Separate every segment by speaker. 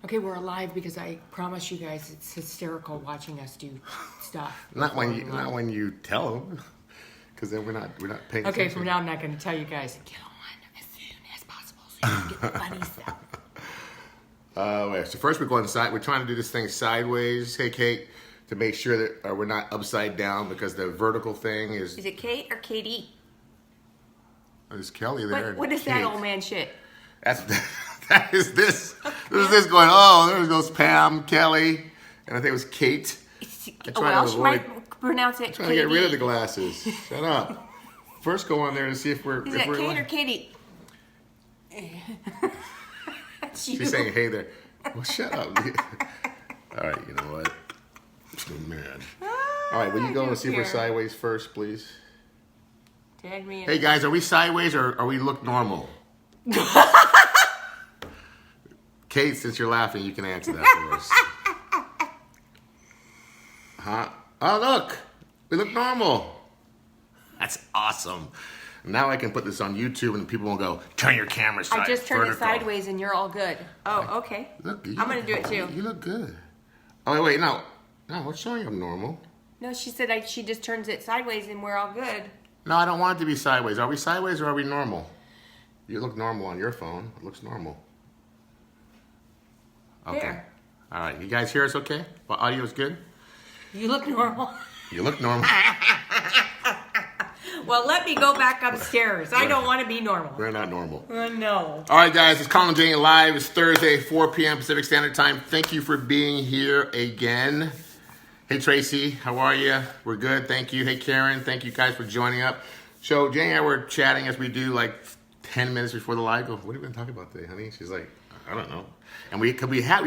Speaker 1: Okay, we're alive because I promise you guys it's hysterical watching us do stuff.
Speaker 2: Not when you tell them, because then we're not paying attention.
Speaker 1: Okay, from now I'm not going to tell you guys. Get on as soon as possible so you can get the funny stuff.
Speaker 2: So first we're going side. We're trying to do this thing sideways. Hey, Kate, to make sure that we're not upside down because the vertical thing is.
Speaker 1: Is it Kate or Katie?
Speaker 2: There's Kelly there.
Speaker 1: What is
Speaker 2: Kate.
Speaker 1: that old man shit?
Speaker 2: That is this. This is this going. Oh, there goes Pam, Kelly, and I think it was Kate.
Speaker 1: Well, she might pronounce it.
Speaker 2: Trying to get rid of the glasses. Shut up. First, go on there and see if we're.
Speaker 1: Is it Kate or Katie?
Speaker 2: She's saying, "Hey there." Well, shut up. All right, you know what? I'm still mad. All right, will you go and see if we're sideways first, please?
Speaker 1: Tag me in.
Speaker 2: Hey guys, are we sideways or are we look normal? Kate, since you're laughing, you can answer that for us. Huh? Oh, look. We look normal. That's awesome. Now I can put this on YouTube and people will go, turn your camera
Speaker 1: I just turned it sideways and you're all good. Oh, okay.
Speaker 2: Look,
Speaker 1: I'm going to do it too.
Speaker 2: You look good. Oh, wait, no. No, what's showing I'm normal?
Speaker 1: No, she said she just turns it sideways and we're all good.
Speaker 2: No, I don't want it to be sideways. Are we sideways or are we normal? You look normal on your phone. It looks normal. Okay.
Speaker 1: There.
Speaker 2: All right. You guys hear us okay? Well, audio is good?
Speaker 1: You look normal.
Speaker 2: You look normal.
Speaker 1: Well, let me go back upstairs. I don't want to be normal.
Speaker 2: We're not normal.
Speaker 1: No.
Speaker 2: All right, guys. It's Colin Jane Live. It's Thursday, 4 p.m. Pacific Standard Time. Thank you for being here again. Hey, Tracy. How are you? We're good. Thank you. Hey, Karen. Thank you guys for joining up. So, Jane and I were chatting as we do like 10 minutes before the live. Go, what are we going to talk about today, honey? She's like, I don't know. And we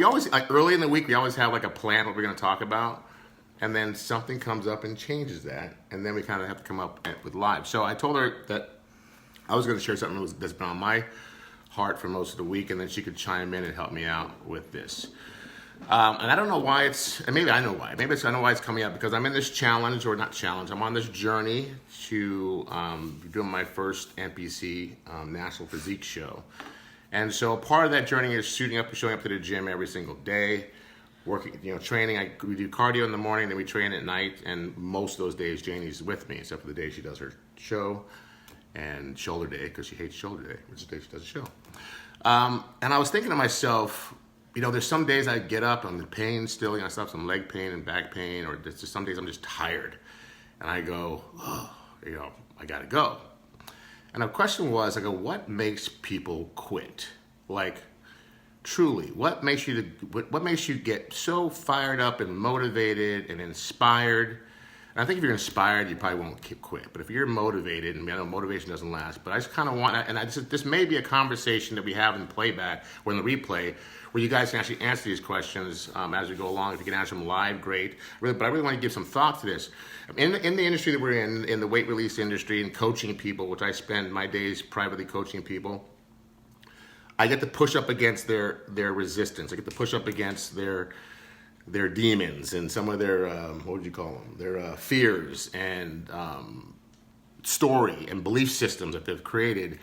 Speaker 2: always, like early in the week, we always have like a plan what we're going to talk about. And then something comes up and changes that. And then we kind of have to come up with live. So I told her that I was going to share something that's been on my heart for most of the week. And then she could chime in and help me out with this. And I don't know why and maybe I know why. I know why it's coming up because I'm in this challenge, or not challenge. I'm on this journey to doing my first NPC National Physique Show. And so part of that journey is showing up to the gym every single day, working, training. We do cardio in the morning, then we train at night. And most of those days, Janie's with me, except for the day she does her show and shoulder day, because she hates shoulder day, which is the day she does a show. And I was thinking to myself, there's some days I get up, I'm in pain still, I still have some leg pain and back pain, or there's just some days I'm just tired. And I go, I gotta go. And the question was, I go, what makes people quit? Like, truly, what makes you get so fired up and motivated and inspired? And I think if you're inspired, you probably won't quit. But if you're motivated, and I know motivation doesn't last, but I just kind of want, and this may be a conversation that we have in playback or in the replay, where you guys can actually answer these questions as we go along. If you can answer them live, great. But I really want to give some thought to this. In the industry that we're in the weight release industry and coaching people, which I spend my days privately coaching people, I get to push up against their resistance. I get to push up against their demons and some of their, what would you call them? Their fears and story and belief systems that they've created.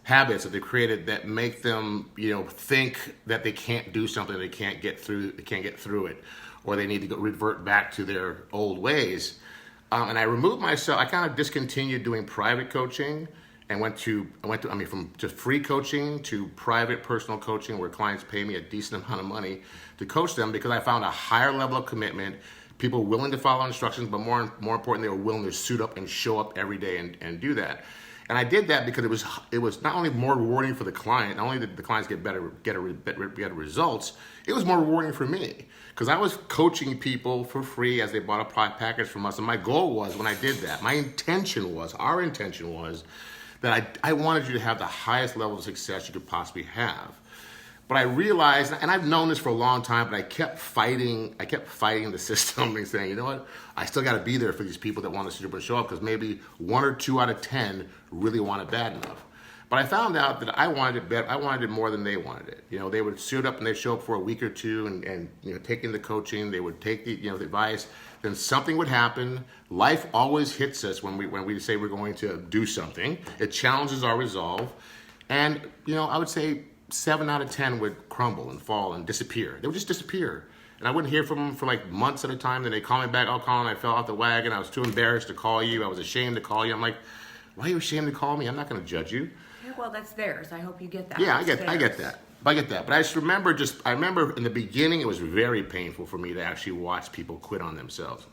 Speaker 2: Habits that they've created that make them, think that they can't do something, they can't get through it, or they need to revert back to their old ways. And I removed myself. I kind of discontinued doing private coaching and went from just free coaching to private personal coaching, where clients pay me a decent amount of money to coach them, because I found a higher level of commitment, people willing to follow instructions, but more importantly, they were willing to suit up and show up every day and do that. And I did that because it was not only more rewarding for the client, not only did the clients get better results, it was more rewarding for me, because I was coaching people for free as they bought a package from us. And my goal was, when I did that, our intention was that I wanted you to have the highest level of success you could possibly have. But I realized, and I've known this for a long time, but I kept fighting the system and saying, you know what, I still got to be there for these people that want to show up, because maybe 1 or 2 out of 10 really want it bad enough. But I found out that I wanted it better. I wanted it more than they wanted it. They would suit up and they'd show up for a week or two and taking the coaching, they would take the the advice. Then something would happen. Life always hits us when we say we're going to do something. It challenges our resolve. And I would say 7 out of 10 would crumble and fall and disappear. They would just disappear. And I wouldn't hear from them for like months at a time. Then they call me back, oh, Colin, I fell off the wagon. I was too embarrassed to call you. I was ashamed to call you. I'm like, why are you ashamed to call me? I'm not going to judge you.
Speaker 1: Yeah, well, that's theirs. I hope you get that.
Speaker 2: Yeah, I
Speaker 1: That's
Speaker 2: get
Speaker 1: theirs.
Speaker 2: that. I get that. But I remember in the beginning, it was very painful for me to actually watch people quit on themselves.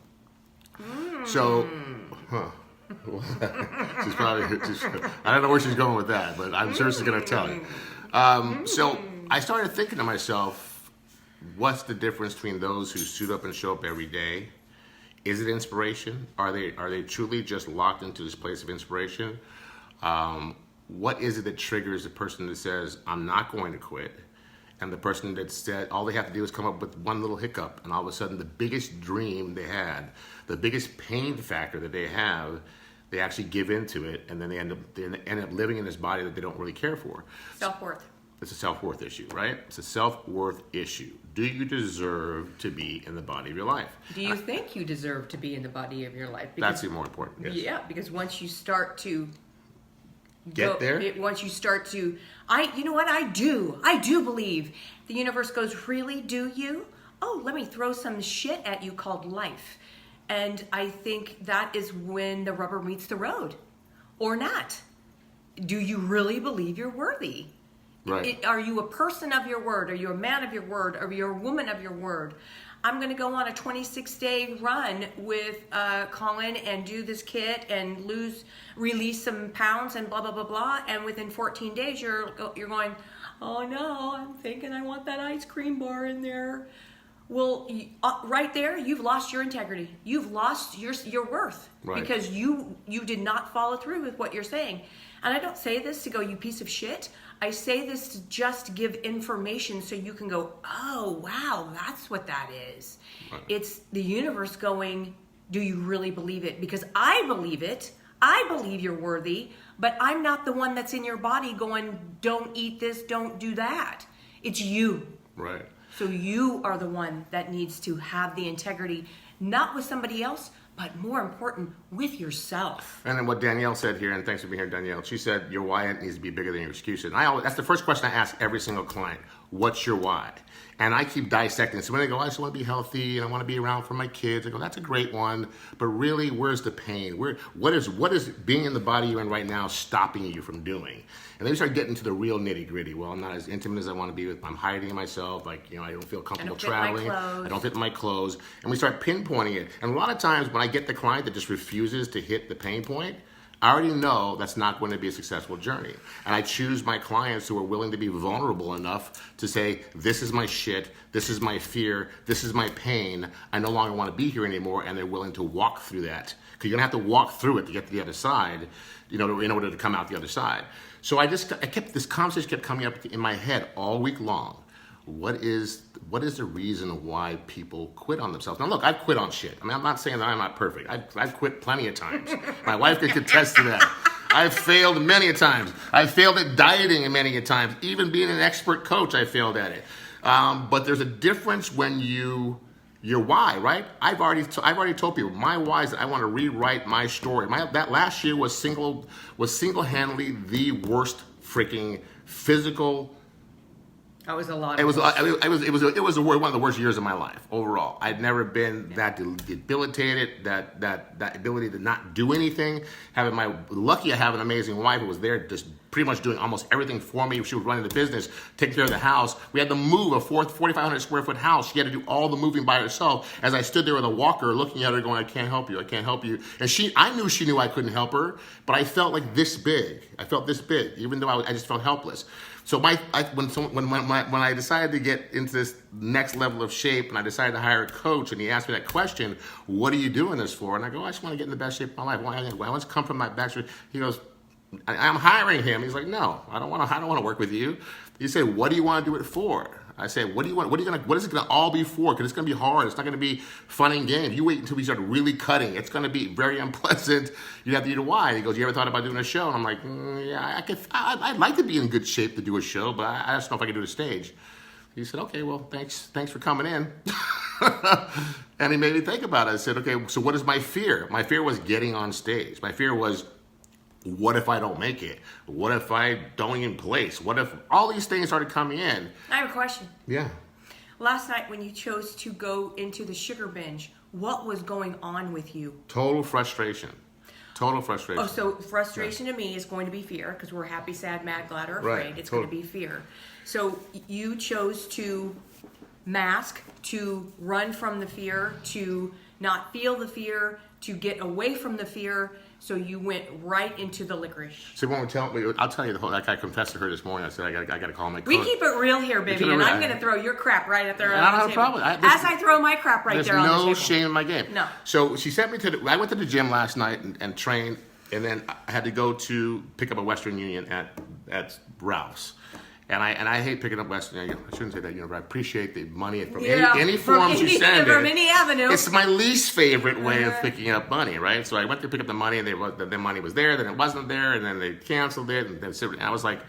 Speaker 2: So, she's probably, I don't know where she's going with that, but I'm sure she's going to tell you. So I started thinking to myself, what's the difference between those who suit up and show up every day? Is it inspiration? Are they truly just locked into this place of inspiration? What is it that triggers the person that says, I'm not going to quit? And the person that said, all they have to do is come up with one little hiccup, and all of a sudden the biggest dream they had, the biggest pain factor that they have, they actually give into it, and then they end up living in this body that they don't really care for.
Speaker 1: Self-worth.
Speaker 2: It's a self-worth issue, right? It's a self-worth issue. Do you deserve to be in the body of your life?
Speaker 1: Do you think you deserve to be in the body of your life?
Speaker 2: That's even more important. Yes.
Speaker 1: Yeah, because once you start to once you start to, you know what, I do believe the universe goes, really, do you? Oh, let me throw some shit at you called life. And I think that is when the rubber meets the road, or not. Do you really believe you're worthy?
Speaker 2: Right.
Speaker 1: Are you a person of your word? Are you a man of your word? Are you a woman of your word? I'm going to go on a 26-day run with Colin and do this kit and release some pounds and blah, blah, blah, blah. And within 14 days, you're going, oh no, I'm thinking I want that ice cream bar in there. Well, right there, you've lost your integrity. You've lost your worth,
Speaker 2: right,
Speaker 1: because you did not follow through with what you're saying. And I don't say this to go, you piece of shit. I say this to just give information so you can go, oh, wow, that's what that is. Right. It's the universe going, do you really believe it? Because I believe it. I believe you're worthy, but I'm not the one that's in your body going, don't eat this, don't do that. It's you.
Speaker 2: Right.
Speaker 1: So you are the one that needs to have the integrity, not with somebody else, but more important, with yourself.
Speaker 2: And then what Danielle said here, and thanks for being here, Danielle, she said your why needs to be bigger than your excuses. And that's the first question I ask every single client. What's your why? And I keep dissecting. So when they go, I just want to be healthy and I want to be around for my kids, I go, that's a great one. But really, where's the pain? What is being in the body you're in right now stopping you from doing? And then we start getting to the real nitty gritty. Well, I'm not as intimate as I want to be with. I'm hiding myself. I don't feel comfortable traveling. I don't fit in my clothes. And we start pinpointing it. And a lot of times when I get the client that just refuses to hit the pain point, I already know that's not going to be a successful journey. And I choose my clients who are willing to be vulnerable enough to say, this is my shit, this is my fear, this is my pain, I no longer want to be here anymore, and they're willing to walk through that. Because you're going to have to walk through it to get to the other side, in order to come out the other side. So this conversation kept coming up in my head all week long. What is the reason why people quit on themselves? Now, look, I've quit on shit. I mean, I'm not saying that I'm not perfect. I've quit plenty of times. My wife could attest to that. I've failed many a times. I've failed at dieting many a times. Even being an expert coach, I failed at it. But there's a difference when your why, right? I've already told people my why is that I want to rewrite my story. That last year was single-handedly the worst freaking physical.
Speaker 1: That was a lot.
Speaker 2: It was one of the worst years of my life overall. I'd never been that debilitated, that ability to not do anything. Lucky I have an amazing wife who was there just pretty much doing almost everything for me. She was running the business, taking care of the house. We had to move a 4,500 square foot house. She had to do all the moving by herself. As I stood there with a walker looking at her going, I can't help you. And I knew she knew I couldn't help her, but I felt like this big. I felt this big, even though I just felt helpless. So when I decided to get into this next level of shape and I decided to hire a coach and he asked me that question, what are you doing this for? And I go, I just want to get in the best shape of my life. I want to come from my best. He goes, I'm hiring him. He's like, no, I don't want to work with you. He said, what do you want to do it for? I said, what is it going to all be for? Because it's going to be hard. It's not going to be fun and games. You wait until we start really cutting. It's going to be very unpleasant. You have to do why. He goes, you ever thought about doing a show? And I'm like, yeah, I'd like to be in good shape to do a show, but I just don't know if I can do the stage. He said, okay, well, thanks for coming in. And he made me think about it. I said, okay, so what is my fear? My fear was getting on stage. My fear was what if I don't make it? What if I don't even place? What if all these things started coming in?
Speaker 1: I have a question.
Speaker 2: Yeah.
Speaker 1: Last night when you chose to go into the sugar binge, what was going on with you?
Speaker 2: Total frustration. Total frustration.
Speaker 1: Oh, so frustration to me is going to be fear, because we're happy, sad, mad, glad, or afraid.
Speaker 2: Right,
Speaker 1: It's
Speaker 2: totally.
Speaker 1: going to be fear. So you chose to mask, to run from the fear, to not feel the fear, to get away from the fear. So you went right into the licorice.
Speaker 2: So you won't tell me. I'll tell you the whole. Like I confessed to her this morning. I said I got to call my coach.
Speaker 1: We keep it real here, baby,
Speaker 2: keep it
Speaker 1: and
Speaker 2: real.
Speaker 1: I'm going to throw your crap right up there
Speaker 2: And
Speaker 1: on
Speaker 2: I
Speaker 1: the
Speaker 2: don't have a
Speaker 1: table.
Speaker 2: problem.
Speaker 1: As I throw my crap right
Speaker 2: There's
Speaker 1: there on the
Speaker 2: no
Speaker 1: table.
Speaker 2: shame in my game.
Speaker 1: No.
Speaker 2: So she sent me to. I went to the gym last night and trained, and then I had to go to pick up a Western Union at Ralph's. And I hate picking up Western Union. I shouldn't say that, but I appreciate the money from any forms you send
Speaker 1: from
Speaker 2: it.
Speaker 1: any avenue.
Speaker 2: It's my least favorite way of picking up money, right? So I went to pick up the money, and the money was there, then it wasn't there, and then they canceled it, and then I was like,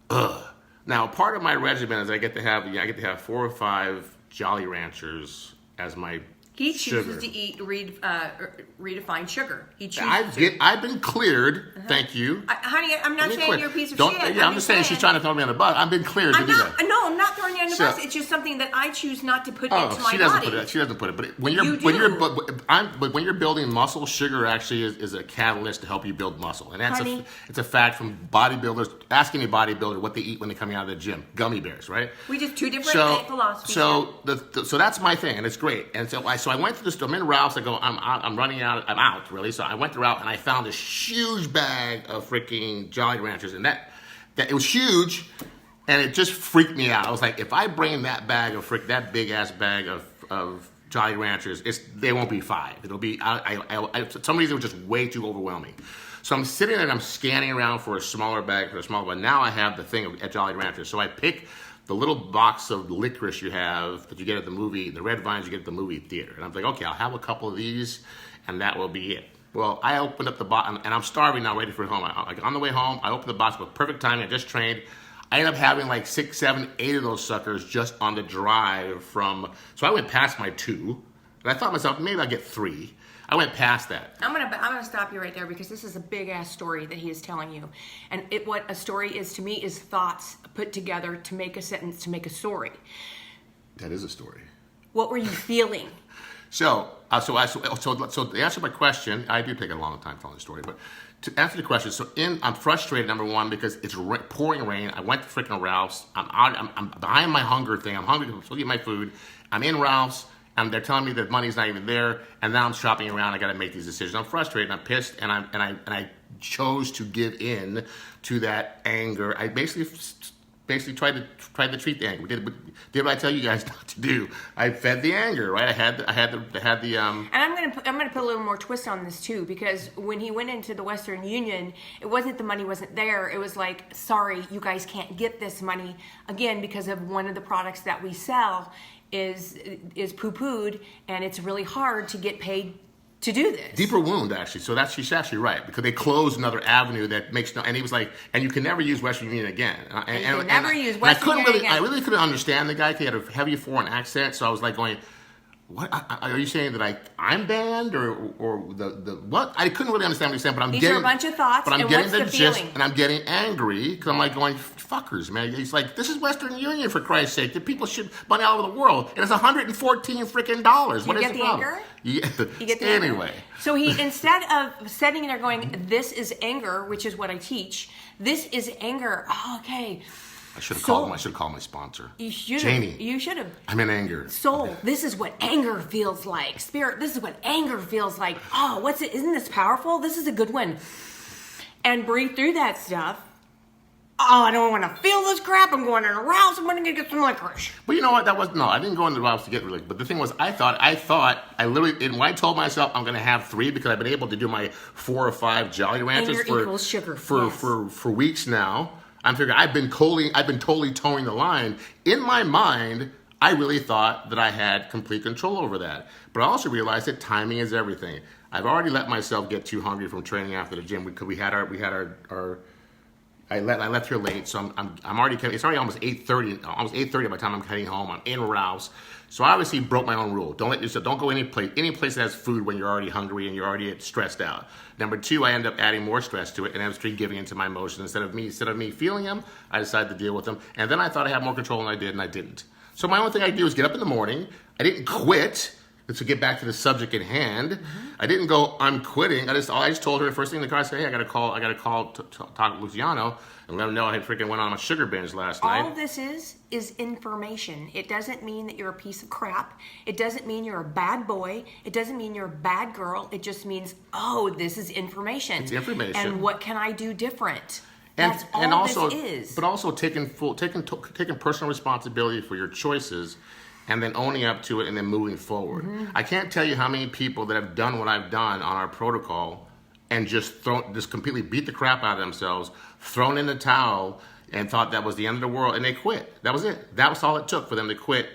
Speaker 2: ugh. Now, part of my regimen is I get to have 4 or 5 Jolly Ranchers as my
Speaker 1: He chooses
Speaker 2: sugar.
Speaker 1: to eat redefined sugar. He chooses to.
Speaker 2: I've been cleared. Thank you.
Speaker 1: Honey, I'm not
Speaker 2: Let me
Speaker 1: saying
Speaker 2: quit.
Speaker 1: you're a piece of
Speaker 2: Don't-
Speaker 1: shit.
Speaker 2: Yeah, I'm just saying she's trying to throw me on the bus. I've been cleared to do that.
Speaker 1: No, I'm not throwing you on the
Speaker 2: So-
Speaker 1: bus. It's just something that I choose not to put into my
Speaker 2: she doesn't
Speaker 1: body.
Speaker 2: put it. She doesn't put it. But when
Speaker 1: You
Speaker 2: you're
Speaker 1: do.
Speaker 2: but when you're building muscle, sugar actually is a catalyst to help you build muscle, and that's
Speaker 1: Honey.
Speaker 2: it's a fact from bodybuilders. Ask any bodybuilder what they eat when they come out of the gym. Gummy bears, right?
Speaker 1: We just two different philosophies.
Speaker 2: So so that's my thing, and it's great. And so I went to the store. I'm in Ralph's. I go. I'm running out. I'm out really. So I went to Ralph and I found this huge bag of freaking Jolly Ranchers, and that it was huge, and it just freaked me out. I was like, if I bring that big ass bag of Jolly Ranchers, they won't be 5. It'll be some reason it was just way too overwhelming. So I'm sitting there and I'm scanning around for a smaller bag but now I have the thing at Jolly Ranchers. So I pick the little box of licorice you have that you get at the movie, the red vines you get at the movie theater. And I'm like, okay, I'll have a couple of these, and that will be it. Well, I opened up the box, and I'm starving now, ready for home. On the way home, I opened the box with perfect timing. I just trained. I ended up having like 6, 7, 8 of those suckers just on the drive from. So I went past my 2, and I thought to myself, maybe I'll get 3. I went past that.
Speaker 1: I'm gonna stop you right there, because this is a big ass story that he is telling you, and what a story is to me is thoughts put together to make a sentence, to make a story.
Speaker 2: That is a story.
Speaker 1: What were you feeling?
Speaker 2: So to answer my question, I do take a long time telling the story, but to answer the question, I'm frustrated, number one, because it's pouring rain. I went to freaking Ralph's. I'm behind my hunger thing. I'm hungry to eat my food. I'm in Ralph's, and they're telling me that money's not even there, and now I'm shopping around. I got to make these decisions. I'm frustrated. I'm pissed, and I chose to give in to that anger. I basically tried to treat the anger. Did what I tell you guys not to do. I fed the anger, right? I had the.
Speaker 1: And I'm gonna put a little more twist on this too, because when he went into the Western Union, it wasn't the money wasn't there. It was like, sorry, you guys can't get this money again because of one of the products that we sell is poo-pooed, and it's really hard to get paid to do this.
Speaker 2: Deeper wound, actually. So she's actually right, because they closed another avenue that makes no. And he was like, and you can never use Western Union again. I really couldn't understand the guy, because he had a heavy foreign accent. So I was like going, what are you saying, that I'm banned or the what? I couldn't really understand what he said, but
Speaker 1: These are a bunch of thoughts,
Speaker 2: but I'm
Speaker 1: and
Speaker 2: getting
Speaker 1: what's the
Speaker 2: gist,
Speaker 1: feeling?
Speaker 2: and I'm getting angry because I'm like going, fuckers, man. He's like, this is Western Union, for Christ's sake. The people ship money all over the world, and it's $114 freaking dollars. What is
Speaker 1: get
Speaker 2: the
Speaker 1: the
Speaker 2: problem?
Speaker 1: anger?
Speaker 2: Yeah.
Speaker 1: You get the
Speaker 2: Anyway.
Speaker 1: anger? So he, instead of sitting there going, this is anger, which is what I teach. This is anger. Oh, okay.
Speaker 2: I should have called him. I should have called my sponsor.
Speaker 1: You should have.
Speaker 2: Jamie.
Speaker 1: You should have.
Speaker 2: I'm in anger.
Speaker 1: Soul, this is what anger feels like. Spirit, this is what anger feels like. Oh, what's it? Isn't this powerful? This is a good one. And breathe through that stuff. Oh, I don't want to feel this crap. I'm going in a Ralph's. I'm going to get some licorice.
Speaker 2: But you know what? I didn't go into Ralph's to get relief. But the thing was, I literally, when I told myself I'm going to have 3, because I've been able to do my 4 or 5 Jolly Ranchers
Speaker 1: Anger equals sugar.
Speaker 2: for weeks now. I'm figuring I've been totally towing the line. In my mind, I really thought that I had complete control over that. But I also realized that timing is everything. I've already let myself get too hungry from training after the gym, because we had our I left here late, so I'm already. It's already almost 8:30. Almost 8:30 by the time I'm heading home. I'm in Ralph's, so I obviously broke my own rule. Don't go any place that has food when you're already hungry and you're already stressed out. Number two, I end up adding more stress to it, and I was giving into my emotions instead of me feeling them. I decided to deal with them, and then I thought I had more control than I did, and I didn't. So my only thing I do is get up in the morning. I didn't quit. To get back to the subject at hand, I didn't go, I'm quitting. I just told her the first thing in the car. I said, hey, I got to call to talk to Luciano and let him know I had freaking went on a sugar binge last night.
Speaker 1: All this is information. It doesn't mean that you're a piece of crap. It doesn't mean you're a bad boy. It doesn't mean you're a bad girl. It just means, oh, this is information.
Speaker 2: It's information.
Speaker 1: And what can I do different?
Speaker 2: And,
Speaker 1: That's all
Speaker 2: and also,
Speaker 1: this is.
Speaker 2: But also taking personal responsibility for your choices, and then owning up to it, and then moving forward. I can't tell you how many people that have done what I've done on our protocol, and just completely beat the crap out of themselves, thrown in the towel, and thought that was the end of the world, and they quit. That was it. That was all it took for them to quit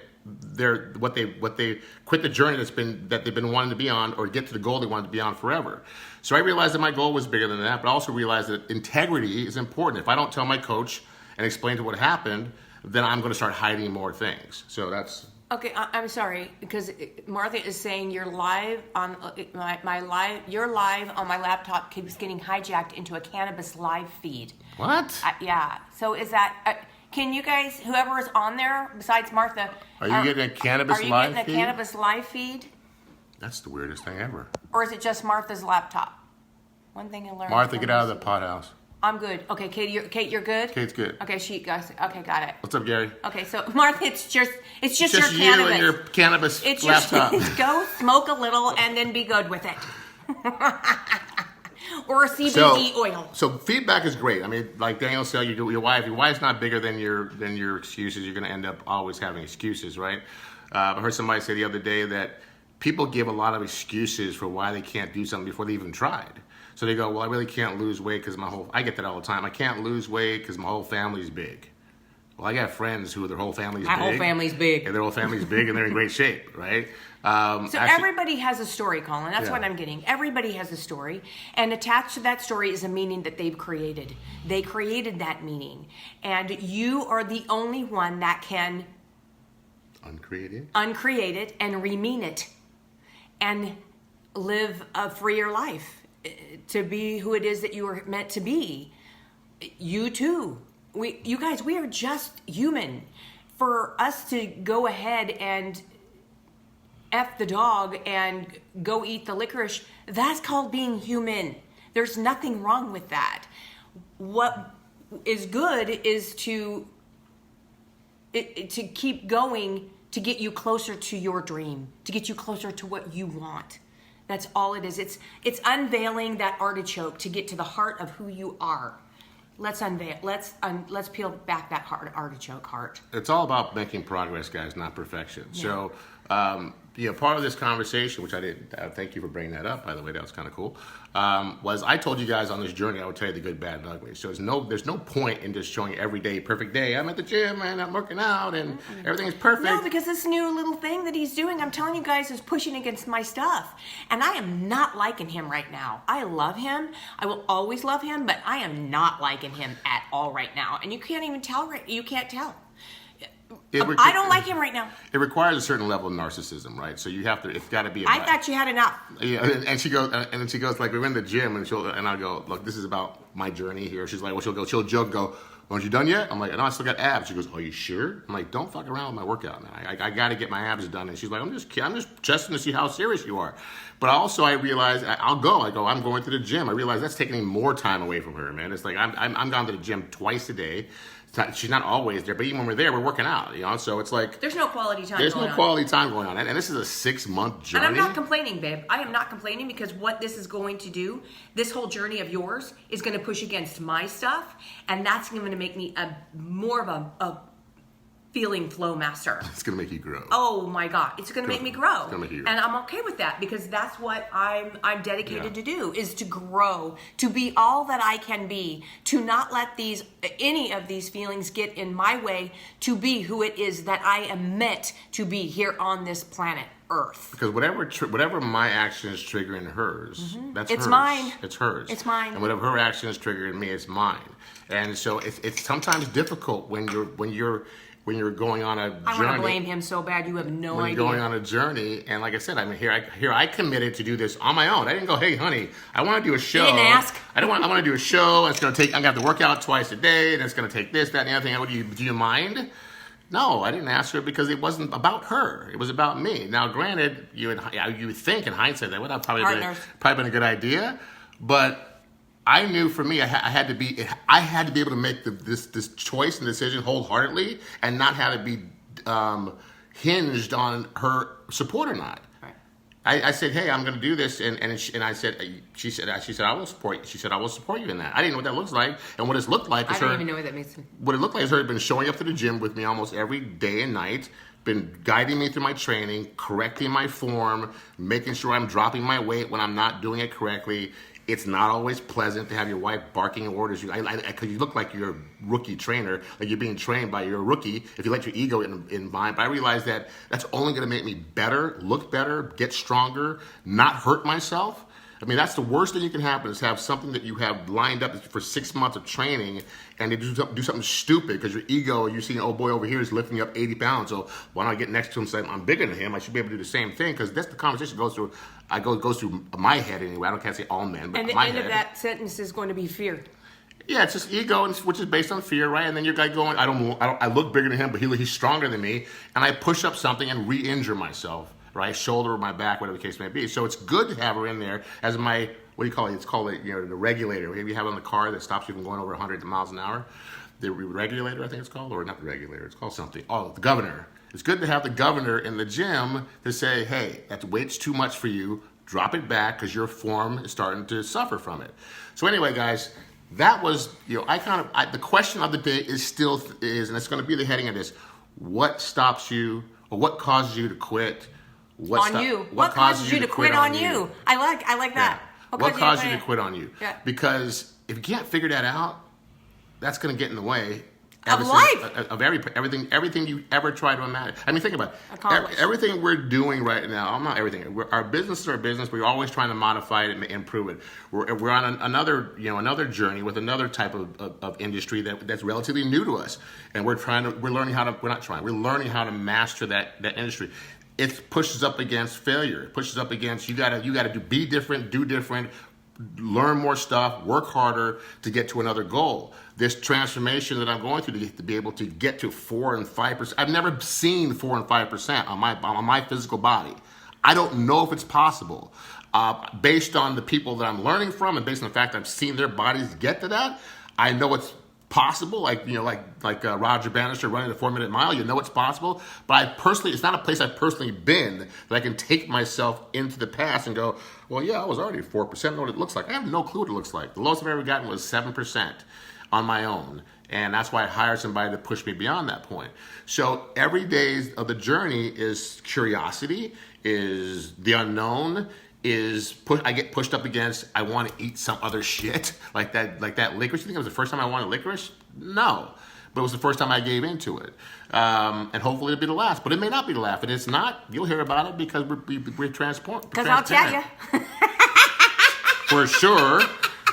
Speaker 2: what they quit the journey that they've been wanting to be on, or get to the goal they wanted to be on forever. So I realized that my goal was bigger than that, but I also realized that integrity is important. If I don't tell my coach and explain to what happened, then I'm going to start hiding more things. So that's.
Speaker 1: Okay, I'm sorry, because Martha is saying you're live on your live on my laptop keeps getting hijacked into a cannabis live feed.
Speaker 2: What?
Speaker 1: Yeah. So is that? Can you guys, whoever is on there besides Martha,
Speaker 2: are you getting a cannabis live feed?
Speaker 1: Are you getting a cannabis live feed?
Speaker 2: That's the weirdest thing ever.
Speaker 1: Or is it just Martha's laptop? One thing I learned.
Speaker 2: Martha, get out of the pot house.
Speaker 1: I'm good. Okay, Kate, you're good?
Speaker 2: Kate's good.
Speaker 1: Okay, okay, got it.
Speaker 2: What's up, Gary?
Speaker 1: Okay, so Martha, it's just your
Speaker 2: you
Speaker 1: cannabis.
Speaker 2: And your cannabis
Speaker 1: it's
Speaker 2: laptop.
Speaker 1: Just, go smoke a little and then be good with it. Or a CBD oil.
Speaker 2: So feedback is great. I mean, like Daniel said, your wife's not bigger than your excuses. You're going to end up always having excuses, right? I heard somebody say the other day that people give a lot of excuses for why they can't do something before they even tried. So they go, well, I really can't lose weight because I get that all the time. I can't lose weight because my whole family's big. Well, I got friends who their whole family's big.
Speaker 1: My whole family's big.
Speaker 2: And their whole family's big and they're in great shape, right?
Speaker 1: Everybody has a story, Colin. That's what I'm getting. Everybody has a story. And attached to that story is a meaning that they've created. They created that meaning. And you are the only one that can uncreate it and remean it and live a freer life. To be who it is that you are meant to be. You too. You guys, we are just human. For us to go ahead and F the dog and go eat the licorice, that's called being human. There's nothing wrong with that. What is good is to keep going, to get you closer to your dream, to get you closer to what you want. That's all it is. It's unveiling that artichoke to get to the heart of who you are. Let's unveil. Let's peel back that artichoke heart.
Speaker 2: It's all about making progress, guys, not perfection. Yeah. So, part of this conversation, which I did, thank you for bringing that up, by the way, that was kind of cool, was I told you guys on this journey I would tell you the good, bad, and ugly. So there's no point in just showing every day, perfect day. I'm at the gym and I'm working out and everything is perfect.
Speaker 1: No, because this new little thing that he's doing, I'm telling you guys, is pushing against my stuff. And I am not liking him right now. I love him. I will always love him, but I am not liking him at all right now. And you can't even tell. You can't tell. I don't like him right now.
Speaker 2: It requires a certain level of narcissism, right? So you have to. It's got to be.
Speaker 1: I thought you had enough.
Speaker 2: Yeah, and she goes, like, we're in the gym, and I go, look, this is about my journey here. She's like, well, she'll joke, go, aren't you done yet? I'm like, no, I still got abs. She goes, are you sure? I'm like, don't fuck around with my workout now. I got to get my abs done. And she's like, I'm just testing to see how serious you are. But also, I realize I'm going to the gym. I realize that's taking more time away from her, man. It's like I'm gone to the gym twice a day. She's not always there, but even when we're there, we're working out, So it's like
Speaker 1: there's no quality time.
Speaker 2: Quality time going on, and this is a 6-month journey.
Speaker 1: And I'm not complaining, babe. I am not complaining because what this is going to do, this whole journey of yours, is going to push against my stuff, and that's going to make me more of a feeling flow master.
Speaker 2: It's going to make you grow.
Speaker 1: Oh my God. It's going to make me grow.
Speaker 2: It's going to make you grow.
Speaker 1: And I'm okay with that because that's what I'm dedicated to do, is to grow, to be all that I can be, to not let any of these feelings get in my way, to be who it is that I am meant to be here on this planet Earth.
Speaker 2: Because whatever my action is triggering hers, that's hers.
Speaker 1: It's mine.
Speaker 2: It's hers.
Speaker 1: It's mine.
Speaker 2: And whatever her action is triggering me, it's mine. And so it's sometimes difficult when you're going on a journey.
Speaker 1: I want to blame him so bad. You have no
Speaker 2: when
Speaker 1: idea.
Speaker 2: you're going on a journey, and like I said, I mean, here I committed to do this on my own. I didn't go, hey, honey, I want to do a show.
Speaker 1: You didn't ask.
Speaker 2: I want to do a show. It's going to take. I'm going to have to work out twice a day, and it's going to take this, that, and the other thing. Do you mind? No, I didn't ask her because it wasn't about her. It was about me. Now, granted, you would think in hindsight that would have probably been a good idea, but I knew for me, I had to be able to make this choice and decision wholeheartedly, and not have it be hinged on her support or not.
Speaker 1: Right.
Speaker 2: I said, hey, I'm going to do this, and I said, she said, I will support you. She said, I will support you in that. I didn't know what that looks like, and what it's looked like is
Speaker 1: I don't even know what that means.
Speaker 2: What it looked like is her had been showing up to the gym with me almost every day and night, been guiding me through my training, correcting my form, making sure I'm dropping my weight when I'm not doing it correctly. It's not always pleasant to have your wife barking orders. Because you look like you're a rookie trainer, like you're being trained by your rookie. If you let your ego in mind, but I realized that that's only going to make me better, look better, get stronger, not hurt myself. I mean, that's the worst thing you can happen is have something that you have lined up for 6 months of training, and they do something stupid because your ego, you see an old boy over here is lifting up 80 pounds. So why don't I get next to him and say, I'm bigger than him? I should be able to do the same thing, because that's the conversation goes through. Goes through my head anyway. Can't say all men, but
Speaker 1: and the
Speaker 2: my
Speaker 1: end
Speaker 2: head.
Speaker 1: of that sentence is going to be fear.
Speaker 2: Yeah, it's just ego, which is based on fear, right? And then your guy going, I look bigger than him, but he's stronger than me, and I push up something and re-injure myself, right? Shoulder or my back, whatever the case may be. So it's good to have her in there as my, what do you call it? It's called the regulator. Maybe you have on the car that stops you from going over 100 miles an hour. The regulator, I think it's called, or not the regulator. It's called something. Oh, the governor. It's good to have the governor in the gym to say, hey, that weight's too much for you. Drop it back because your form is starting to suffer from it. So anyway, guys, that was, the question of the day is, and it's going to be the heading of this. What stops you, or what causes you to quit?
Speaker 1: What causes you to quit on you? I like that.
Speaker 2: Yeah. What causes you to quit on you?
Speaker 1: Yeah.
Speaker 2: Because if you can't figure that out, that's going to get in the way
Speaker 1: of life.
Speaker 2: Of everything you ever try to imagine. I mean, think about it. Everything we're doing right now, not everything. Our business is our business. We're always trying to modify it and improve it. We're on another journey with another type of industry that's relatively new to us, and we're learning how to master that industry. It pushes up against failure. It pushes up against you gotta be different, do different, learn more stuff, work harder to get to another goal. This transformation that I'm going through to be able to get to 4 and 5%. I've never seen 4 and 5% on my physical body. I don't know if it's possible. Based on the people that I'm learning from, and based on the fact I've seen their bodies get to that, I know it's possible. Like Roger Bannister running the 4-minute mile, it's possible. But it's not a place I've personally been that I can take myself into the past and go, well, yeah, I was already at 4%. I know what it looks like. I have no clue what it looks like. The lowest I've ever gotten was 7% on my own. And that's why I hired somebody to push me beyond that point. So every day of the journey is curiosity, is the unknown, I get pushed up against, I want to eat some other shit like that licorice. You think it was the first time I wanted licorice? No. But it was the first time I gave into it. And hopefully it'll be the last. But it may not be the last. If it's not, you'll hear about it because we're transparent.
Speaker 1: Because I'll tell you.
Speaker 2: For sure.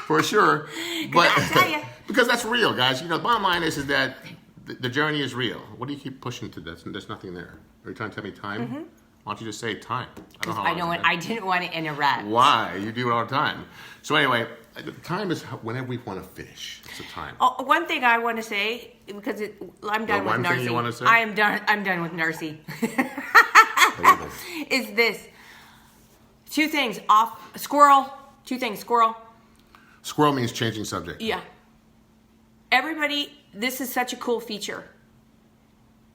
Speaker 2: But
Speaker 1: I'll tell you.
Speaker 2: Because that's real, guys. The bottom line is that the journey is real. What do you keep pushing to this? There's nothing there. Are you trying to tell me time? Mm-hmm. Why don't you just say time?
Speaker 1: I didn't want to interrupt.
Speaker 2: Why? You do it all the time. So anyway, the time is whenever we want to finish. It's a time.
Speaker 1: Oh, one thing I want to say, because I'm done with Narcy. One thing you want to say? I'm done with Narcy. Is this. 2 things. Squirrel. 2 things. Squirrel.
Speaker 2: Squirrel means changing subject.
Speaker 1: Yeah. Everybody, this is such a cool feature.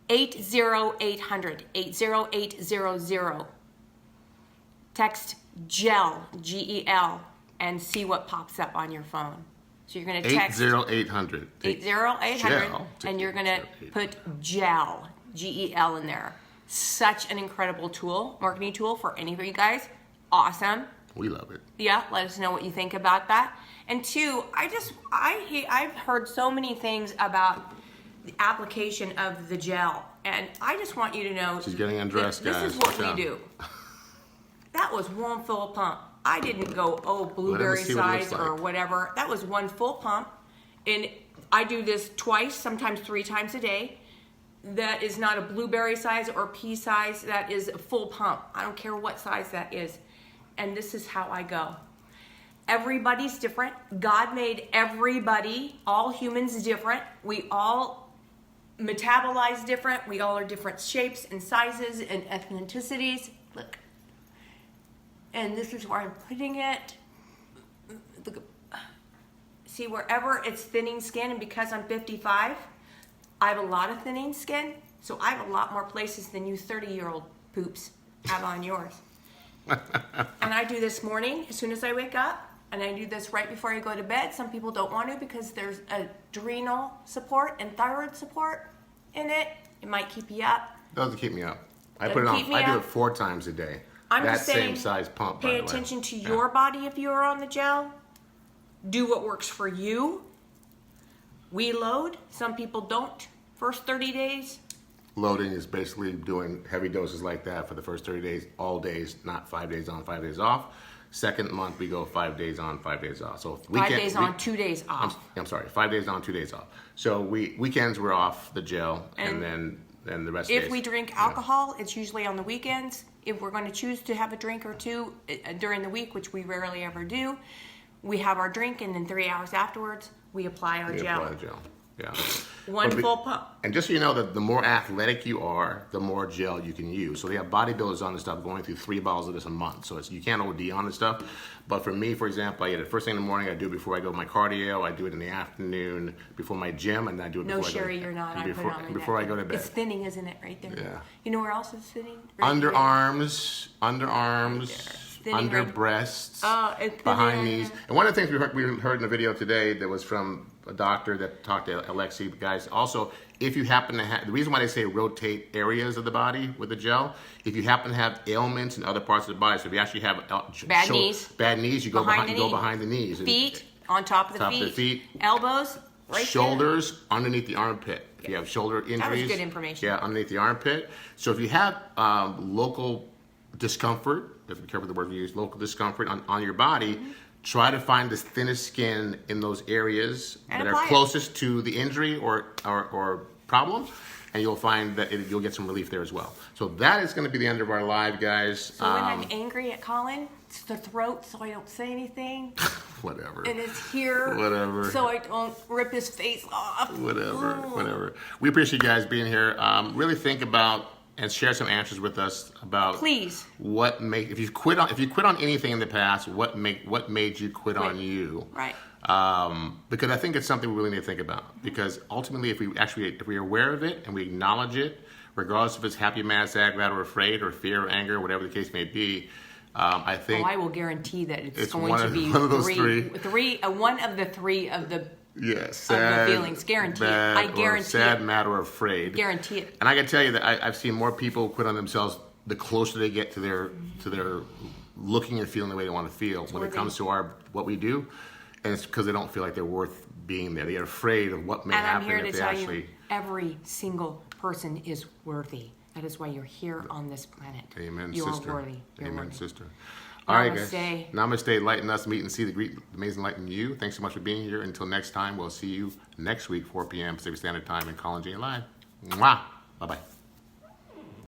Speaker 1: 80800 80800. Text GEL, GEL, and see what pops up on your phone. So you're going to text
Speaker 2: 80800
Speaker 1: and you're going to put GEL, GEL in there. Such an incredible tool, marketing tool for any of you guys. Awesome.
Speaker 2: We love it.
Speaker 1: Yeah, let us know what you think about that. And 2, I've heard so many things about the application of the gel, and I just want you to know
Speaker 2: she's getting undressed, guys.
Speaker 1: This is what we do. That was one full pump. I didn't go blueberry size or whatever. That was one full pump, and I do this twice, sometimes 3 times a day. That is not a blueberry size or pea size. That is a full pump. I don't care what size that is. And this is how I go. Everybody's different. God made everybody, all humans different. We all metabolize different. We all are different shapes and sizes and ethnicities. Look. And this is where I'm putting it. See, wherever it's thinning skin, and because I'm 55, I have a lot of thinning skin, so I have a lot more places than you 30-year-old poops have on yours. And I do this morning as soon as I wake up, and I do this right before I go to bed. Some people don't want to because there's adrenal support and thyroid support in it. It might keep you up.
Speaker 2: It doesn't keep me up. I put it on. I do it 4 times a day.
Speaker 1: I'm
Speaker 2: that
Speaker 1: just saying,
Speaker 2: same size pump.
Speaker 1: Pay attention to your body if you are on the gel. Do what works for you. We load. Some people don't. First 30 days.
Speaker 2: Loading is basically doing heavy doses like that for the first 30 days, all days, not 5 days on, 5 days off. Second month, we go 5 days on, 5 days off. So
Speaker 1: 5 days on, 2 days off.
Speaker 2: I'm sorry, 5 days on, 2 days off. So weekends we're off the gel, and then the rest of the days.
Speaker 1: If we drink alcohol, it's usually on the weekends. If we're going to choose to have a drink or two during the week, which we rarely ever do, we have our drink, and then 3 hours afterwards, we apply our gel.
Speaker 2: Apply the gel. Yeah.
Speaker 1: One full pump.
Speaker 2: And just so you know, that the more athletic you are, the more gel you can use. So they have bodybuilders on this stuff going through 3 bottles of this a month. So you can't OD on this stuff. But for me, for example, I eat it first thing in the morning. I do it before I go to my cardio. I do it in the afternoon before my gym, and I do it before I go.
Speaker 1: No, Sherry, you're not.
Speaker 2: Before I go to bed.
Speaker 1: It's thinning, isn't it, right there?
Speaker 2: Yeah.
Speaker 1: You know where else it's thinning? Right
Speaker 2: Underarms, under
Speaker 1: right.
Speaker 2: breasts,
Speaker 1: it's
Speaker 2: behind
Speaker 1: thinning.
Speaker 2: knees. And one of the things we heard in the video today that was from a doctor that talked to Alexi, guys, also, if you happen to have, the reason why they say rotate areas of the body with the gel, if you happen to have ailments in other parts of the body, so if you actually have
Speaker 1: bad
Speaker 2: knees, you go behind the knees.
Speaker 1: Feet, on top of the feet. Elbows, right
Speaker 2: shoulders,
Speaker 1: there.
Speaker 2: Underneath the armpit. If you have shoulder injuries.
Speaker 1: That was good information.
Speaker 2: Yeah, underneath the armpit. So if you have local discomfort, if be careful with the word we use, local discomfort on your body, try to find the thinnest skin in those areas that are closest to the injury or problem, and you'll find that you'll get some relief there as well. So that is going to be the end of our live, guys.
Speaker 1: So when I'm angry at Colin, it's the throat, so I don't say anything.
Speaker 2: Whatever.
Speaker 1: And it's here.
Speaker 2: Whatever.
Speaker 1: So I don't rip his face off.
Speaker 2: Whatever. We appreciate you guys being here. Really think about and share some answers with us about what make if you quit on anything in the past, what made you quit on you,
Speaker 1: right?
Speaker 2: Because I think it's something we really need to think about, because ultimately if we're aware of it and we acknowledge it, regardless if it's happy, mad, sad, glad, or afraid, or fear, or anger, whatever the case may be, I think
Speaker 1: I will guarantee that it's going
Speaker 2: one
Speaker 1: to
Speaker 2: of,
Speaker 1: be
Speaker 2: one of those three
Speaker 1: one of the three of the
Speaker 2: sad,
Speaker 1: of the feelings. Guarantee it. I guarantee
Speaker 2: sad,
Speaker 1: it.
Speaker 2: mad, or afraid.
Speaker 1: Guarantee it.
Speaker 2: And I can tell you that I've seen more people quit on themselves the closer they get to their looking and feeling the way they want to feel when it comes to what we do, and it's because they don't feel like they're worth being there. They get afraid of what may happen if they actually.
Speaker 1: You, every single person is worthy. That is why you're here on this planet.
Speaker 2: Amen,
Speaker 1: you're
Speaker 2: sister.
Speaker 1: Worthy. You're
Speaker 2: Amen,
Speaker 1: worthy.
Speaker 2: sister. All right, guys.
Speaker 1: Namaste.
Speaker 2: Namaste. Lighten us, meet and see the great, amazing light in you. Thanks so much for being here. Until next time, we'll see you next week, 4 p.m. Pacific Standard Time in Colin J Live. Mwah. Bye-bye.